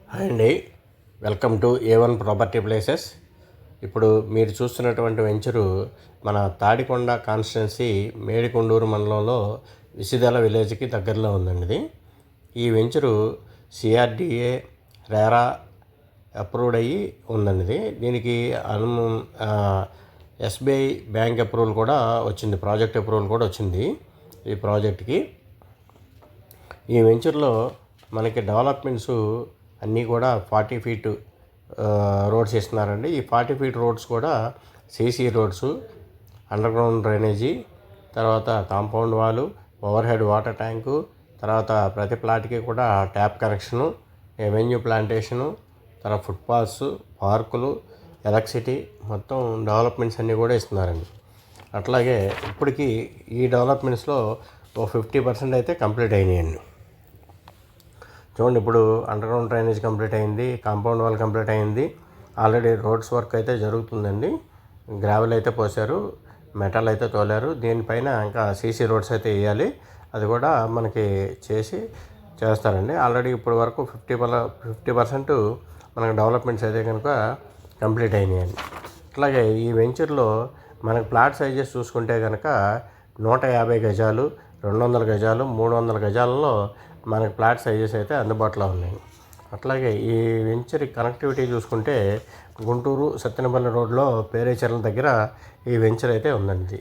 Hi అండి, welcome to A1 property places. ఇప్పుడు మీరు చూస్తున్నటువంటి వెంచరు మన తాడికొండ కాన్స్టిట్యున్సీ మేడికొండూరు మండలంలో విసిదల విలేజ్కి దగ్గరలో ఉందండి. ఈ వెంచరు CRDA రేరా అప్రూవ్డ్ అయ్యి ఉందండి. దీనికి SBI బ్యాంక్ అప్రూవల్ కూడా వచ్చింది, ప్రాజెక్ట్ అప్రూవల్ కూడా వచ్చింది ఈ ప్రాజెక్ట్కి. ఈ వెంచర్లో మనకి డెవలప్మెంట్స్ అన్నీ కూడా 40 ఫీట్ రోడ్స్ ఇస్తున్నారండి. ఈ 40 ఫీట్ రోడ్స్ కూడా CC రోడ్స్, అండర్గ్రౌండ్ డ్రైనేజీ, తర్వాత కాంపౌండ్ వాలు, ఓవర్ హెడ్ వాటర్ ట్యాంకు, తర్వాత ప్రతి ప్లాట్కి కూడా ట్యాప్ కనెక్షను, ఎవెన్యూ ప్లాంటేషను, తర్వాత ఫుట్పాత్స్, పార్కులు, ఎలక్ట్రిసిటీ, మొత్తం డెవలప్మెంట్స్ అన్నీ కూడా ఇస్తున్నారండి. అట్లాగే ఇప్పటికీ ఈ డెవలప్మెంట్స్లో 50% అయితే కంప్లీట్ అయినాయండి. చూడండి, ఇప్పుడు అండర్గ్రౌండ్ డ్రైనేజ్ కంప్లీట్ అయింది, కాంపౌండ్ వాల్ కంప్లీట్ అయింది, ఆల్రెడీ రోడ్స్ వర్క్ అయితే జరుగుతుందండి. గ్రావెల్ అయితే పోసారు, మెటల్ అయితే తోలారు, దీనిపైన ఇంకా CC రోడ్స్ అయితే వేయాలి, అది కూడా మనకి చేస్తారండి. ఆల్రెడీ ఇప్పటి వరకు 50% మనకు డెవలప్మెంట్స్ అయితే కనుక కంప్లీట్ అయినాయండి. అట్లాగే ఈ వెంచర్లో మనకు ప్లాట్ సైజెస్ చూసుకుంటే కనుక 150 గజాలు, 200 గజాలు, 300 గజాలలో మనకి ప్లాట్ సైజెస్ అయితే అందుబాటులో ఉన్నాయి. అట్లాగే ఈ వెంచర్ కనెక్టివిటీ చూసుకుంటే గుంటూరు సత్తెనపల్లి రోడ్లో పేరేచర్ల దగ్గర ఈ వెంచర్ అయితే ఉందండి.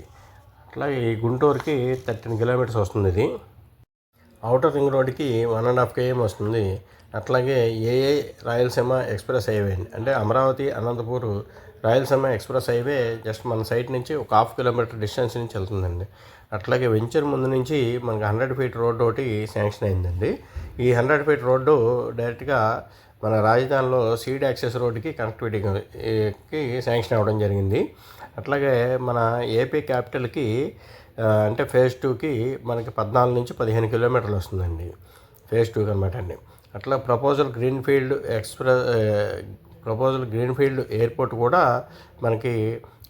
అట్లాగే ఈ గుంటూరుకి 13 కిలోమీటర్స్ వస్తుంది. ఇది అవుటర్ రింగ్ రోడ్కి 1.5 km వస్తుంది. అట్లాగే రాయలసీమ ఎక్స్ప్రెస్ హైవే అంటే Amaravati Anantapur Rayalaseema express highway just మన సైట్ నుంచి ఒక 1/2 కిలోమీటర్ డిస్టెన్స్ నుంచి వెళ్తుందండి. అట్లాగే వెంచర్ ముందు నుంచి మనకి 100 ఫీట్ రోడ్డు ఒకటి శాంక్షన్ అయిందండి. ఈ 100 ఫీట్ రోడ్డు డైరెక్ట్గా మన రాజధానిలో సీడ్ యాక్సెస్ రోడ్డుకి కనెక్టివిటీకి శాంక్షన్ అవ్వడం జరిగింది. అట్లాగే మన ఏపీ క్యాపిటల్కి అంటే ఫేజ్ 2కి మనకి 14 నుంచి 15 కిలోమీటర్లు వస్తుందండి, ఫేజ్ 2 అనమాట అండి. అట్లా ప్రపోజల్ గ్రీన్ఫీల్డ్ ఎయిర్పోర్ట్ కూడా మనకి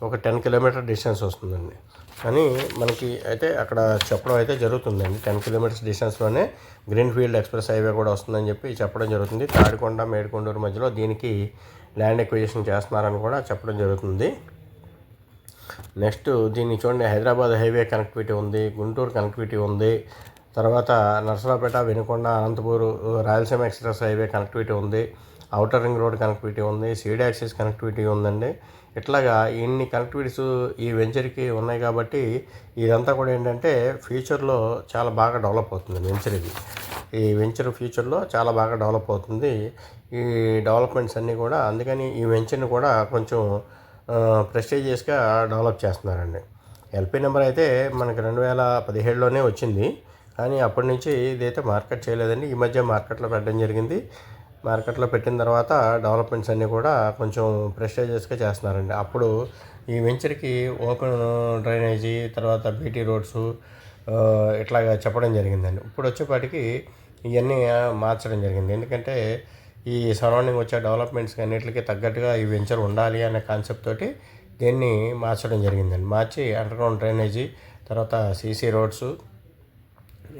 ఒక 10 కిలోమీటర్ డిస్టెన్స్ వస్తుందండి. కానీ మనకి అయితే అక్కడ చెప్పడం అయితే జరుగుతుందండి, 10 కిలోమీటర్స్ డిస్టెన్స్లోనే గ్రీన్ఫీల్డ్ ఎక్స్ప్రెస్ హైవే కూడా వస్తుందని చెప్పి చెప్పడం జరుగుతుంది. తాడికొండ మేడికొండూరు మధ్యలో దీనికి ల్యాండ్ ఎక్విజిషన్ చేస్తున్నారని కూడా చెప్పడం జరుగుతుంది. నెక్స్ట్ దీన్ని చూడండి, హైదరాబాద్ హైవే కనెక్టివిటీ ఉంది, గుంటూరు కనెక్టివిటీ ఉంది, తర్వాత Narasaraopet, Vinukonda, Anantapur Rayalaseema express highway connectivity ఉంది, అవుటర్ రింగ్ రోడ్ కనెక్టివిటీ ఉంది, సీడ్ యాక్సిస్ కనెక్టివిటీ ఉందండి. ఇట్లాగా ఇన్ని కనెక్టివిటీస్ ఈ వెంచర్కి ఉన్నాయి కాబట్టి ఇదంతా కూడా ఏంటంటే ఫ్యూచర్లో చాలా బాగా డెవలప్ అవుతుంది వెంచర్. ఈ వెంచర్ ఫ్యూచర్లో చాలా బాగా డెవలప్ అవుతుంది. ఈ డెవలప్మెంట్స్ అన్నీ కూడా అందుకని ఈ వెంచర్ని కూడా కొంచెం ప్రెస్టీజియస్గా డెవలప్ చేస్తున్నారండి. LP నెంబర్ అయితే మనకి 2017లోనే వచ్చింది, కానీ అప్పటి నుంచి ఇదైతే మార్కెట్ చేయలేదండి. ఈ మధ్య మార్కెట్లో పెట్టడం జరిగింది. మార్కెట్లో పెట్టిన తర్వాత డెవలప్మెంట్స్ అన్నీ కూడా కొంచెం ప్రెస్టీజియస్గా చేస్తున్నారండి. అప్పుడు ఈ వెంచర్కి ఓపెన్ డ్రైనేజీ, తర్వాత BT రోడ్స్ ఇట్లాగా చెప్పడం జరిగిందండి. ఇప్పుడు వచ్చేపాటికి ఇవన్నీ మార్చడం జరిగింది. ఎందుకంటే ఈ సరౌండింగ్ వచ్చే డెవలప్మెంట్స్కి అన్నిటికీ తగ్గట్టుగా ఈ వెంచర్ ఉండాలి అనే కాన్సెప్ట్ తోటి దీన్ని మార్చడం జరిగిందండి. మార్చి అండర్గ్రౌండ్ డ్రైనేజీ, తర్వాత CC రోడ్స్,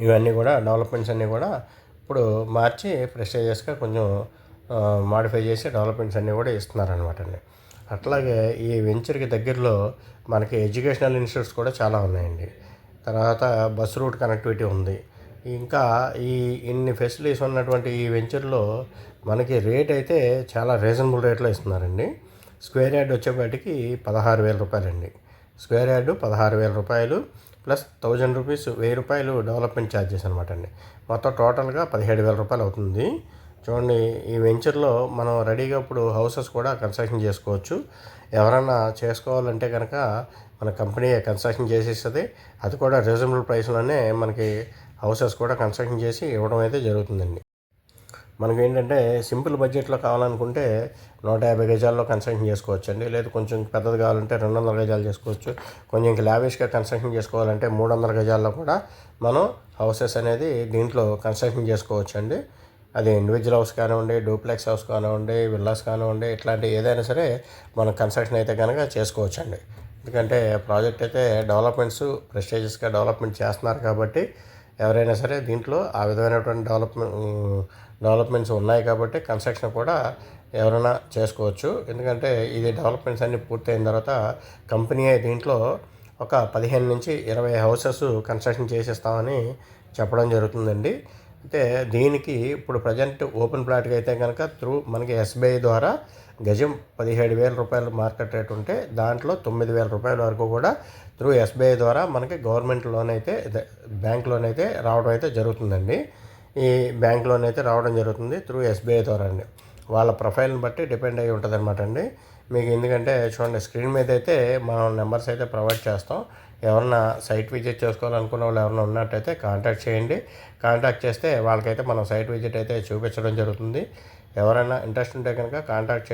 ఇవన్నీ కూడా డెవలప్మెంట్స్ అన్నీ కూడా ఇప్పుడు మార్చి ప్రెస్టీజియస్గా కొంచెం మాడిఫై చేసి డెవలప్మెంట్స్ అన్నీ కూడా ఇస్తున్నారనమాట అండి. అట్లాగే ఈ వెంచర్కి దగ్గరలో మనకి ఎడ్యుకేషనల్ ఇన్స్టిట్యూట్స్ కూడా చాలా ఉన్నాయండి. తర్వాత బస్ రూట్ కనెక్టివిటీ ఉంది. ఇంకా ఇన్ని ఫెసిలిటీస్ ఉన్నటువంటి ఈ వెంచర్లో మనకి రేట్ అయితే చాలా రీజనబుల్ రేట్లో ఇస్తున్నారండి. స్క్వేర్ యార్డ్ వచ్చేపాటికి 16,000 రూపాయలండి. స్క్వేర్ యార్డు 16,000 రూపాయలు ప్లస్ 1,000 రూపీస్, 1,000 రూపాయలు డెవలప్మెంట్ ఛార్జెస్ అనమాట అండి. మొత్తం టోటల్గా 17,000 రూపాయలు అవుతుంది. చూడండి, ఈ వెంచర్లో మనం రెడీగా ఇప్పుడు హౌసెస్ కూడా కన్స్ట్రక్షన్ చేసుకోవచ్చు. ఎవరన్నా చేసుకోవాలంటే కనుక మన కంపెనీ కన్స్ట్రక్షన్ చేసి ఇస్తుంది. అది కూడా రీజనబుల్ ప్రైస్లోనే మనకి హౌసెస్ కూడా కన్స్ట్రక్షన్ చేసి ఇవ్వడం అయితే జరుగుతుందండి. మనకి ఏంటంటే సింపుల్ బడ్జెట్లో కావాలనుకుంటే 150 గజాల్లో కన్స్ట్రక్షన్ చేసుకోవచ్చు అండి. లేదు కొంచెం పెద్దది కావాలంటే 200 గజాలు చేసుకోవచ్చు. కొంచెం ఇంకా లావిష్గా కన్స్ట్రక్షన్ చేసుకోవాలంటే 300 గజాల్లో కూడా మనం హౌసెస్ అనేది దీంట్లో కన్స్ట్రక్షన్ చేసుకోవచ్చు అండి. అది ఇండివిజువల్ హౌస్ కానివ్వండి, డూప్లెక్స్ హౌస్ కానివ్వండి, విల్లాస్ కానివ్వండి, ఇట్లాంటి ఏదైనా సరే మనం కన్స్ట్రక్షన్ అయితే కనుక చేసుకోవచ్చు అండి. ఎందుకంటే ప్రాజెక్ట్ అయితే డెవలప్మెంట్స్ ప్రెస్టీజియస్గా డెవలప్మెంట్ చేస్తున్నారు కాబట్టి ఎవరైనా సరే దీంట్లో ఆ విధమైనటువంటి డెవలప్మెంట్స్ ఉన్నాయి కాబట్టి కన్స్ట్రక్షన్ కూడా ఎవరైనా చేసుకోవచ్చు. ఎందుకంటే ఇది డెవలప్మెంట్స్ అన్నీ పూర్తయిన తర్వాత కంపెనీ దీంట్లో ఒక 15 నుంచి 20 హౌసెస్ కన్స్ట్రక్షన్ చేసిస్తామని చెప్పడం జరుగుతుందండి. అయితే దీనికి ఇప్పుడు ప్రజెంట్ ఓపెన్ ప్లాట్గా అయితే కనుక మనకి ఎస్బీఐ ద్వారా గజం 17,000 రూపాయలు మార్కెట్ రేట్ ఉంటే దాంట్లో 9,000 రూపాయల వరకు కూడా ఎస్బీఐ ద్వారా మనకి గవర్నమెంట్ లోన్ అయితే బ్యాంక్ లోన్ అయితే రావడం అయితే జరుగుతుందండి. ఈ బ్యాంక్ లోన్ అయితే రావడం జరుగుతుంది ఎస్బీఐ ద్వారా అండి. వాళ్ళ ప్రొఫైల్ని బట్టి డిపెండ్ అయ్యి ఉంటుంది అనమాట అండి. మీకు ఎందుకంటే చూడండి, స్క్రీన్ మీద అయితే మనం నెంబర్స్ అయితే ప్రొవైడ్ చేస్తాం. ఎవరన్నా సైట్ విజిట్ చేసుకోవాలనుకున్న వాళ్ళు ఎవరైనా ఉన్నట్టయితే కాంటాక్ట్ చేయండి. కాంటాక్ట్ చేస్తే వాళ్ళకైతే మనం సైట్ విజిట్ అయితే చూపించడం జరుగుతుంది. ఎవరైనా ఇంట్రెస్ట్ ఉంటే కనుక కాంటాక్ట్ చేయండి.